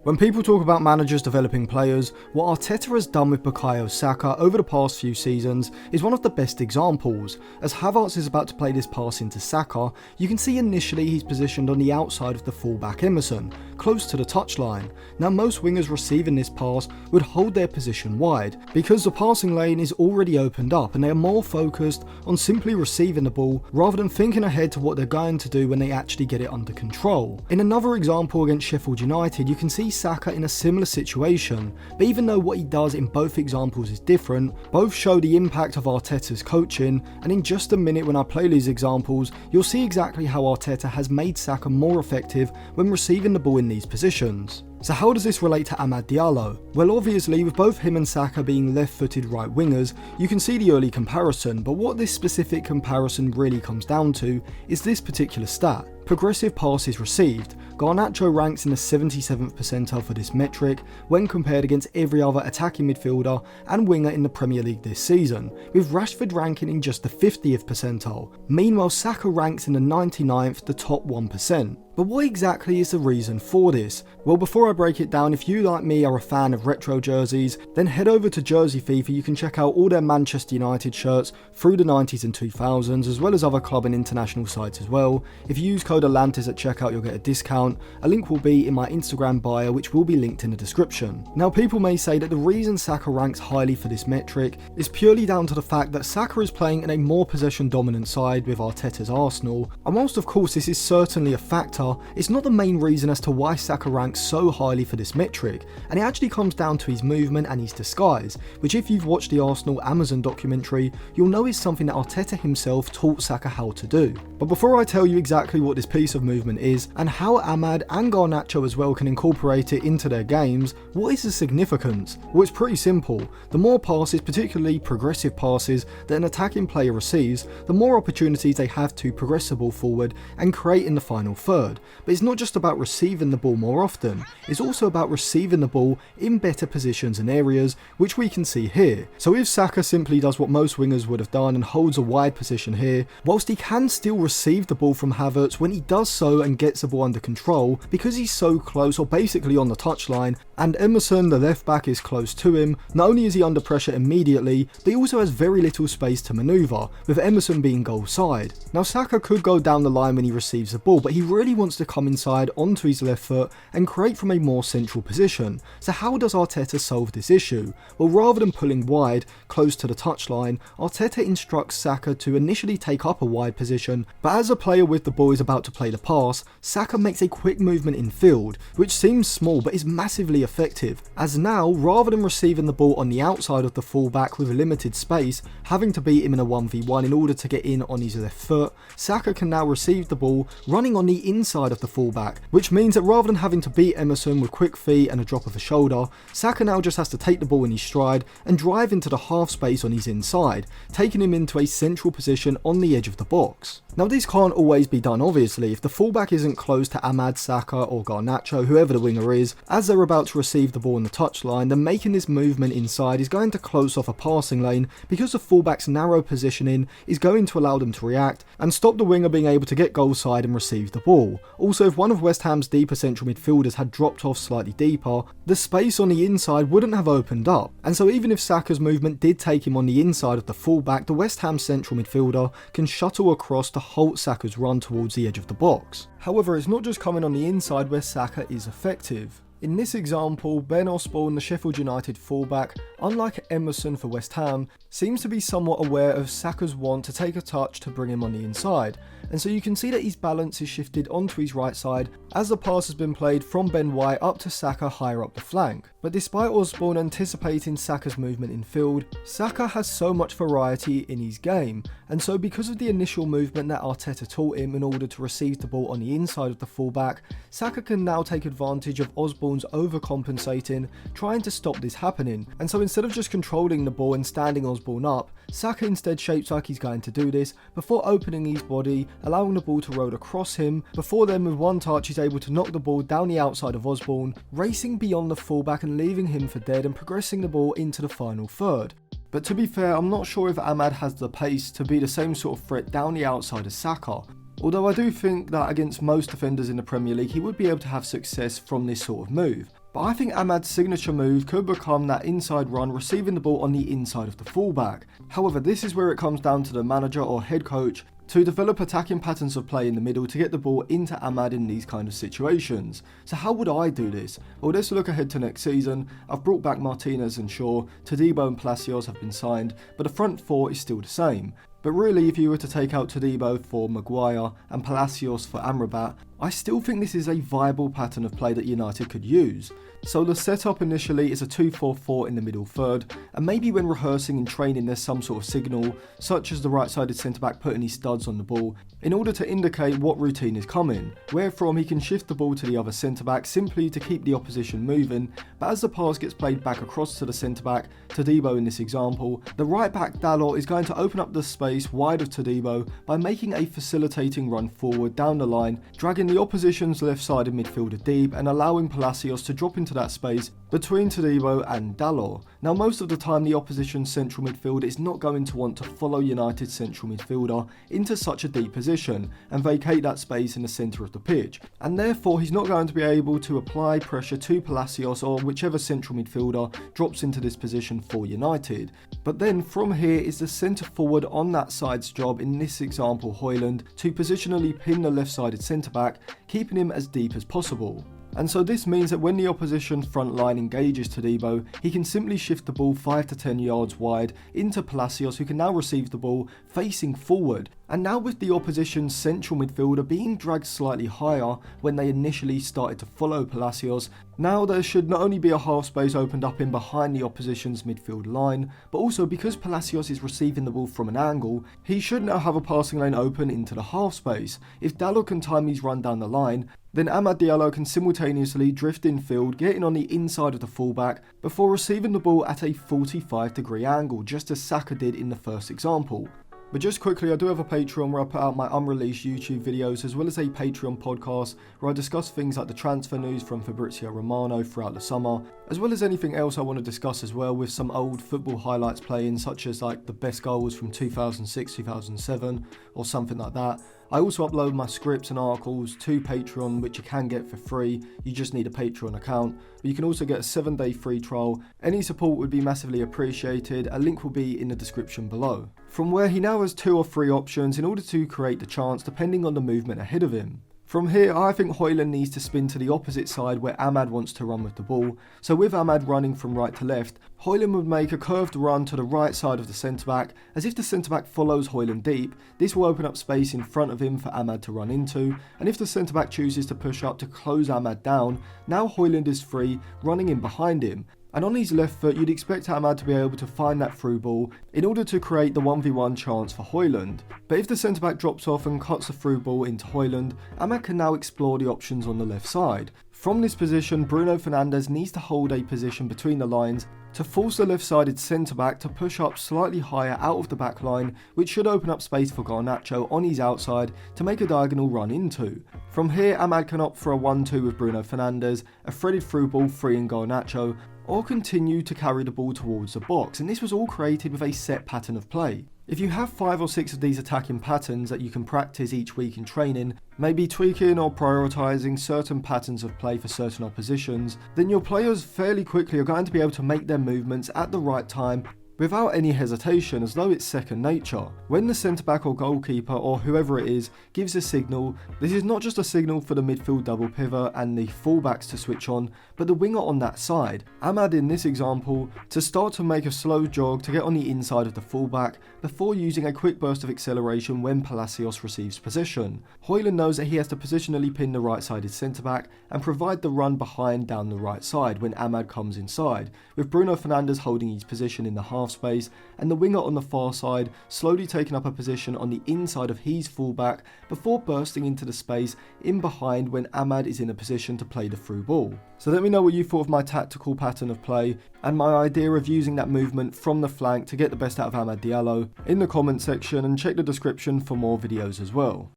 When people talk about managers developing players, what Arteta has done with Bukayo Saka over the past few seasons is one of the best examples. As Havertz is about to play this pass into Saka, you can see initially he's positioned on the outside of the fullback Emerson, close to the touchline. Now most wingers receiving this pass would hold their position wide, because the passing lane is already opened up and they are more focused on simply receiving the ball rather than thinking ahead to what they're going to do when they actually get it under control. In another example against Sheffield United, you can see Saka in a similar situation, but even though what he does in both examples is different, both show the impact of Arteta's coaching, and in just a minute when I play these examples, you'll see exactly how Arteta has made Saka more effective when receiving the ball in these positions. So how does this relate to Amad Diallo? Well, obviously with both him and Saka being left-footed right wingers, you can see the early comparison, but what this specific comparison really comes down to is this particular stat: progressive passes received. Garnacho ranks in the 77th percentile for this metric when compared against every other attacking midfielder and winger in the Premier League this season, with Rashford ranking in just the 50th percentile. Meanwhile, Saka ranks in the 99th, the top 1%. But what exactly is the reason for this? Well, before I break it down, if you like me are a fan of retro jerseys, then head over to Jersey FIFA. You can check out all their Manchester United shirts through the 90s and 2000s, as well as other club and international sites as well. If you use code Atlantis at checkout, you'll get a discount. A link will be in my Instagram bio, which will be linked in the description. Now, people may say that the reason Saka ranks highly for this metric is purely down to the fact that Saka is playing in a more possession dominant side with Arteta's Arsenal, and whilst of course this is certainly a factor, it's not the main reason as to why Saka ranks so highly for this metric, and it actually comes down to his movement and his disguise, which if you've watched the Arsenal Amazon documentary, you'll know is something that Arteta himself taught Saka how to do. But before I tell you exactly what this piece of movement is, and how Amad and Garnacho as well can incorporate it into their games, what is the significance? Well, it's pretty simple. The more passes, particularly progressive passes, that an attacking player receives, the more opportunities they have to progress the ball forward and create in the final third. But it's not just about receiving the ball more often, it's also about receiving the ball in better positions and areas, which we can see here. So if Saka simply does what most wingers would have done and holds a wide position here, whilst he can still receive the ball from Havertz, when he does so and gets the ball under control, because he's so close or basically on the touchline, and Emerson, the left back, is close to him, not only is he under pressure immediately, but he also has very little space to manoeuvre, with Emerson being goal side. Now Saka could go down the line when he receives the ball, but he really wants to come inside onto his left foot and create from a more central position. So how does Arteta solve this issue? Well, rather than pulling wide, close to the touchline, Arteta instructs Saka to initially take up a wide position, but as a player with the ball is about to play the pass, Saka makes a quick movement in field, which seems small but is massively effective, as now, rather than receiving the ball on the outside of the fullback with limited space, having to beat him in a 1v1 in order to get in on his left foot, Saka can now receive the ball running on the inside of the fullback, which means that rather than having to beat Emerson with quick feet and a drop of a shoulder, Saka now just has to take the ball in his stride and drive into the half space on his inside, taking him into a central position on the edge of the box. Now this can't always be done obviously. If the fullback isn't close to Amad, Saka or Garnacho, whoever the winger is, as they're about to receive the ball in the touchline, then making this movement inside is going to close off a passing lane, because the fullback's narrow positioning is going to allow them to react and stop the winger being able to get goal side and receive the ball. Also, if one of West Ham's deeper central midfielders had dropped off slightly deeper, the space on the inside wouldn't have opened up, and so even if Saka's movement did take him on the inside of the fullback, the West Ham central midfielder can shuttle across to halt Saka's run towards the edge of the box. However, it's not just coming on the inside where Saka is effective. In this example, Ben Osborne, the Sheffield United fullback, unlike Emerson for West Ham, seems to be somewhat aware of Saka's want to take a touch to bring him on the inside, and so you can see that his balance is shifted onto his right side as the pass has been played from Ben White up to Saka higher up the flank. But despite Osborne anticipating Saka's movement in field, Saka has so much variety in his game, and so because of the initial movement that Arteta taught him in order to receive the ball on the inside of the fullback, Saka can now take advantage of Osborne's overcompensating, trying to stop this happening, and so instead of just controlling the ball and standing Osborne up, Saka instead shapes like he's going to do this before opening his body, allowing the ball to roll across him, before then with one touch he's able to knock the ball down the outside of Osborne, racing beyond the fullback and leaving him for dead and progressing the ball into the final third. But to be fair, I'm not sure if Amad has the pace to be the same sort of threat down the outside as Saka, although I do think that against most defenders in the Premier League he would be able to have success from this sort of move. But I think Ahmad's signature move could become that inside run, receiving the ball on the inside of the fullback. However, this is where it comes down to the manager or head coach to develop attacking patterns of play in the middle to get the ball into Ahmad in these kind of situations. So how would I do this? Well, let's look ahead to next season. I've brought back Martinez and Shaw, Todibo and Palacios have been signed, but the front four is still the same. But really, if you were to take out Todibo for Maguire and Palacios for Amrabat, I still think this is a viable pattern of play that United could use. So the setup initially is a 2-4-4 in the middle third, and maybe when rehearsing and training there's some sort of signal, such as the right-sided centre-back putting his studs on the ball, in order to indicate what routine is coming, wherefrom he can shift the ball to the other centre-back simply to keep the opposition moving, but as the pass gets played back across to the centre-back, Todibo in this example, the right-back Dalot is going to open up the space wide of Todibo by making a facilitating run forward down the line, dragging the opposition's left-sided midfielder deep and allowing Palacios to drop into that space between Todibo and Dalot. Now most of the time the opposition's central midfielder is not going to want to follow United's central midfielder into such a deep position and vacate that space in the centre of the pitch, and therefore he's not going to be able to apply pressure to Palacios or whichever central midfielder drops into this position for United. But then from here is the centre forward on that side's job, in this example Højlund, to positionally pin the left-sided centre-back, keeping him as deep as possible. And so this means that when the opposition's front line engages Todibo, he can simply shift the ball 5 to 10 yards wide into Palacios, who can now receive the ball facing forward. And now with the opposition's central midfielder being dragged slightly higher when they initially started to follow Palacios, now there should not only be a half space opened up in behind the opposition's midfield line, but also because Palacios is receiving the ball from an angle, he should now have a passing lane open into the half space. If Dalot can time his run down the line, then Amad Diallo can simultaneously drift infield, getting on the inside of the fullback before receiving the ball at a 45-degree angle, just as Saka did in the first example. But just quickly, I do have a Patreon where I put out my unreleased YouTube videos, as well as a Patreon podcast where I discuss things like the transfer news from Fabrizio Romano throughout the summer, as well as anything else I want to discuss as well, with some old football highlights playing, such as like the best goals from 2006, 2007 or something like that. I also upload my scripts and articles to Patreon, which you can get for free. You just need a Patreon account. But you can also get a 7-day free trial. Any support would be massively appreciated. A link will be in the description below. From where he now has 2 or 3 options in order to create the chance depending on the movement ahead of him. From here, I think Højlund needs to spin to the opposite side where Amad wants to run with the ball. So with Amad running from right to left, Højlund would make a curved run to the right side of the centre-back, as if the centre-back follows Højlund deep. This will open up space in front of him for Amad to run into, and if the centre-back chooses to push up to close Amad down, now Højlund is free, running in behind him. And on his left foot, you'd expect Amad to be able to find that through ball in order to create the 1v1 chance for Højlund. But if the centre-back drops off and cuts the through ball into Højlund, Amad can now explore the options on the left side. From this position, Bruno Fernandes needs to hold a position between the lines to force the left-sided centre-back to push up slightly higher out of the back line, which should open up space for Garnacho on his outside to make a diagonal run into. From here, Amad can opt for a 1-2 with Bruno Fernandes, a threaded through ball freeing Garnacho, or continue to carry the ball towards the box, and this was all created with a set pattern of play. If you have 5 or 6 of these attacking patterns that you can practice each week in training, maybe tweaking or prioritising certain patterns of play for certain oppositions, then your players fairly quickly are going to be able to make their movements at the right time without any hesitation, as though it's second nature. When the centre-back or goalkeeper or whoever it is gives a signal, this is not just a signal for the midfield double pivot and the fullbacks to switch on, but the winger on that side, Amad in this example, to start to make a slow jog to get on the inside of the fullback before using a quick burst of acceleration when Palacios receives possession. Højlund knows that he has to positionally pin the right-sided centre-back and provide the run behind down the right side when Amad comes inside, with Bruno Fernandes holding his position in the half space and the winger on the far side slowly taking up a position on the inside of his fullback before bursting into the space in behind when Amad is in a position to play the through ball. So let me know what you thought of my tactical pattern of play and my idea of using that movement from the flank to get the best out of Amad Diallo in the comment section, and check the description for more videos as well.